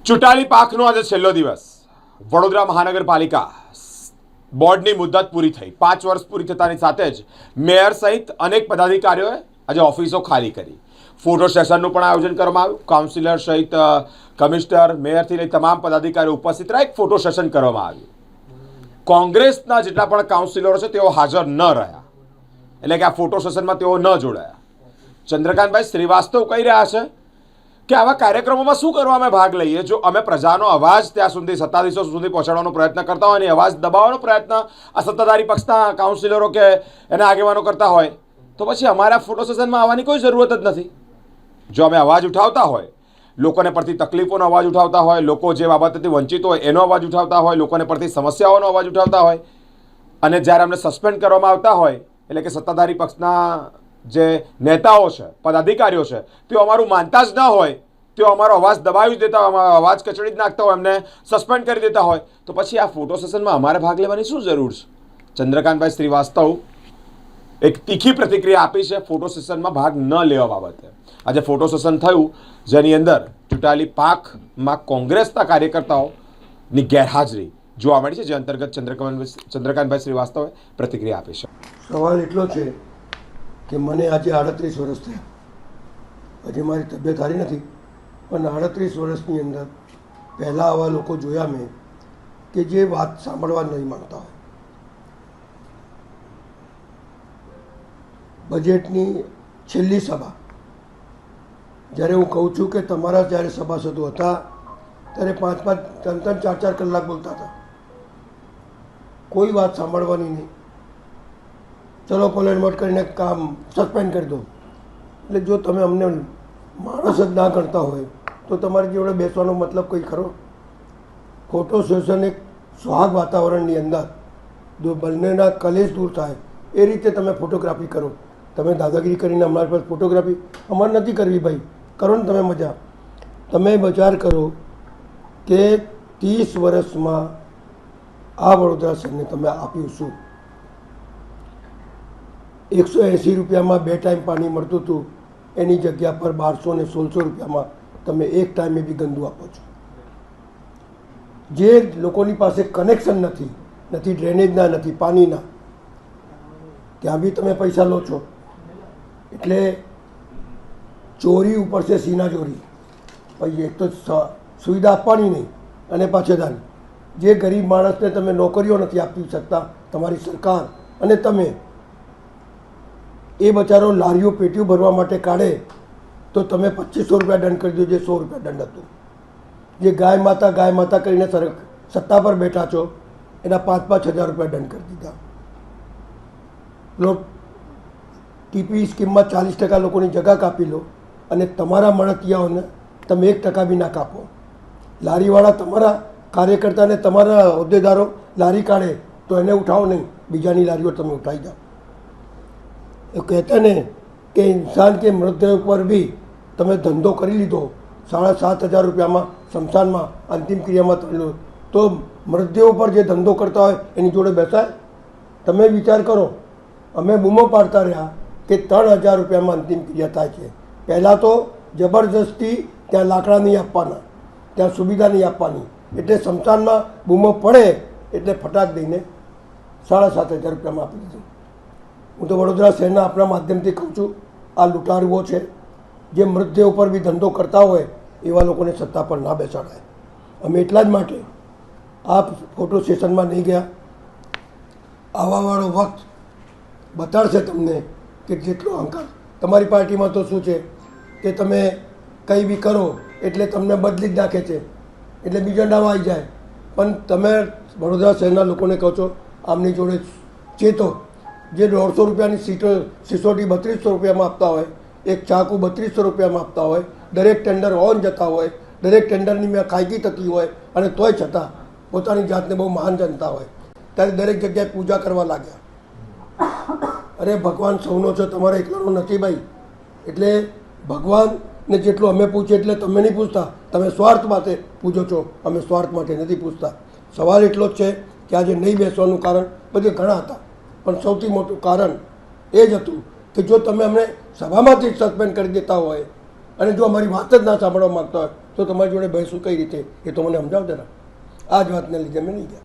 ચૂંટાણી પાકનો આજે છેલ્લો દિવસ. વડોદરા મહાનગરપાલિકા બોર્ડની મુદ્દત પૂરી થઈ. 5 વર્ષ પૂરી થતાની સાથે જ મેયર સહિત અનેક પદાધિકારીઓએ આજે ઓફિસો ખાલી કરી. ફોટો સેશનનું પણ આયોજન કરવામાં આવ્યું. કાઉન્સિલર સહિત કમિશનર, મેયરથી લઈ તમામ પદાધિકારીઓ ઉપસ્થિત રહ્યા. એક ફોટો સેશન કરવામાં આવ્યું. કોંગ્રેસના જેટલા પણ કાઉન્સિલરો છે તેઓ હાજર ન રહ્યા, એટલે કે આ ફોટો સેશનમાં તેઓ ન જોડાયા. ચંદ્રકાંતભાઈ શ્રીવાસ્તવ કહી રહ્યા છે કે આવા કાર્યક્રમોમાં શું કરવા અમે ભાગ લઈએ? જો અમે પ્રજાનો અવાજ ત્યાં સુધી સત્તાધીશો સુધી પહોંચાડવાનો પ્રયત્ન કરતા હોય અને અવાજ દબાવવાનો પ્રયત્ન આ સત્તાધારી પક્ષના કાઉન્સિલરો કે એના આગેવાનો કરતા હોય તો પછી અમારા ફોટો સેશનમાં આવવાની કોઈ જરૂરત જ નથી. જો અમે અવાજ ઉઠાવતા હોય, લોકોને પડતી તકલીફોનો અવાજ ઉઠાવતા હોય, લોકો જે બાબતથી વંચિત હોય એનો અવાજ ઉઠાવતા હોય, લોકોને પડતી સમસ્યાઓનો અવાજ ઉઠાવતા હોય, અને જ્યારે અમને સસ્પેન્ડ કરવામાં આવતા હોય, એટલે કે સત્તાધારી પક્ષના જે નેતાઓ છે, પદાધિકારીઓ છે, તેઓ અમારું માનતા જ ન હોય, તેઓ અમારો અવાજ દબાવી જ દેતા હોય, અમારો અવાજ કચડી જ નાખતા હોય, એમને સસ્પેન્ડ કરી દેતા હોય, તો પછી આ ફોટો સેશનમાં અમારે ભાગ લેવાની શું જરૂર છે? ચંદ્રકાંતભાઈ શ્રીવાસ્તવ એક તીખી પ્રતિક્રિયા આપી છે ફોટો સેશનમાં ભાગ ન લેવા બાબતે. આજે ફોટો સેશન થયું જેની અંદર ચૂંટાયેલી પાકમાં કોંગ્રેસના કાર્યકર્તાઓની ગેરહાજરી જોવા મળી છે, જે અંતર્ગત ચંદ્રકાંતભાઈ શ્રીવાસ્તવે પ્રતિક્રિયા આપી છે. સવાલ એટલો છે કે મને આજે 38 વર્ષ થયા. હજી મારી તબિયત સારી નથી, પણ 38 વર્ષની અંદર પહેલાં આવા લોકો જોયા મેં કે જે વાત સાંભળવા નહીં માંગતા હોય. બજેટની છેલ્લી સભા, જ્યારે હું કહું છું કે તમારા જ્યારે સભાસદો હતા ત્યારે 5-5, 3-3, 4-4 કલાક બોલતા હતા, કોઈ વાત સાંભળવાની નહીં. ચલો કોલેનમોટ કરીને કામ સસ્પેન્ડ કરી દો. એટલે જો તમે અમને માણસ જ ના કરતા હોય તો તમારી જોડે બેસવાનો મતલબ કંઈ ખરો? ફોટો સેશન એક સુહાગ વાતાવરણની અંદર બંનેના કલેશ દૂર થાય એ રીતે તમે ફોટોગ્રાફી કરો. તમે દાદાગીરી કરીને અમારી પાસે ફોટોગ્રાફી અમારે નથી કરવી ભાઈ, કરો ને તમે મજા. તમે વિચાર કરો કે 30 વર્ષમાં આ વડોદરા શહેરને તમે આપ્યું શું? 180 રૂપિયામાં 2 ટાઈમ પાણી મળતું હતું, એની જગ્યા પર 1200 ને 1600 રૂપિયામાં તમે એક ટાઈમે બી ગંદુ આપો છો. જે લોકોની પાસે કનેક્શન નથી ડ્રેનેજના, નથી પાણીના, ત્યાં બી તમે પૈસા લો છો. એટલે ચોરી ઉપર છે સીના ચોરી. પછી એક તો સુવિધા આપવાની નહીં અને પાછેદાન. જે ગરીબ માણસને તમે નોકરીઓ નથી આપી શકતા તમારી સરકાર, અને તમે એ બચારો લારીઓ પેટીઓ ભરવા માટે કાઢે તો તમે 2500 રૂપિયા દંડ કરી દો, જે 100 રૂપિયા દંડ હતું. જે ગાય માતા કરીને સત્તા પર બેઠા છો એના 5-5 હજાર રૂપિયા દંડ કરી દીધા. ટીપી સ્કીમમાં 40% લોકોની જગા કાપી લો અને તમારા મળતિયાઓને તમે 1% બી ના કાપો. લારીવાળા તમારા કાર્યકર્તાને, તમારા હોદ્દેદારો લારી કાઢે તો એને ઉઠાવો નહીં, બીજાની લારીઓ તમે ઉઠાવી જાઓ. એ કહેતા ને કે ઇન્સાન કે મૃતદેહ પર બી તમે ધંધો કરી લીધો, 7,500 રૂપિયામાં સ્મશાનમાં અંતિમ ક્રિયામાં થયેલો, તો મૃતદેહ પર જે ધંધો કરતા હોય એની જોડે બેસાય? તમે વિચાર કરો. અમે બૂમો પાડતા રહ્યા કે 3,000 રૂપિયામાં અંતિમ ક્રિયા થાય છે. પહેલાં તો જબરજસ્તી ત્યાં લાકડા નહીં આપવાના, ત્યાં સુવિધા નહીં આપવાની, એટલે સ્મશાનમાં બૂમો પડે એટલે ફટાક દઈને 7,500 રૂપિયામાં આપી દીધું. હું તો વડોદરા શહેરના આપણા માધ્યમથી કહું છું, આ લૂંટારુઓ છે જે મૃતદેહ ઉપર બી ધંધો કરતા હોય એવા લોકોને સત્તા પર ના બેસાડાય. અમે એટલા જ માટે આ ફોટો સેશનમાં નહીં ગયા. આવાવાળો વખત બતાડશે તમને કે જેટલો અહંકાર તમારી પાર્ટીમાં તો શું છે કે તમે કંઈ બી કરો એટલે તમને બદલી જ નાખે છે, એટલે બીજા નામ આવી જાય. પણ તમે વડોદરા શહેરના લોકોને કહો છો આમની જોડે ચેતો. જે 150 રૂપિયાની સિસોટી 3200 રૂપિયામાં આપતા હોય, એક ચાકુ 3200 રૂપિયામાં આપતા હોય, દરેક ટેન્ડર ઓન જતા હોય, દરેક ટેન્ડરની મેં ખાયકી થતી હોય, અને તોય છતાં પોતાની જાતને બહુ મહાન જનતા હોય, ત્યારે દરેક જગ્યાએ પૂજા કરવા લાગ્યા. અરે ભગવાન સૌનો છે, તમારા એકલાનો નથી ભાઈ. એટલે ભગવાનને જેટલું અમે પૂછીએ એટલે તમે નહીં પૂછતા, તમે સ્વાર્થ માટે પૂછો છો, અમે સ્વાર્થ માટે નથી પૂછતા. સવાલ એટલો જ છે કે આજે નહીં બેસવાનું કારણ બધે ઘણા હતા, પણ સૌથી મોટું કારણ એ જ હતું કે જો તમે અમને સભામાંથી સસ્પેન્ડ કરી દેતા હોય અને જો અમારી વાત જ ના સાંભળવા માગતા હોય તો તમારી જોડે બેસું કઈ રીતે એ તો મને સમજાવ જરા. આ જ વાતને લીધે મેં નહીં ગયા.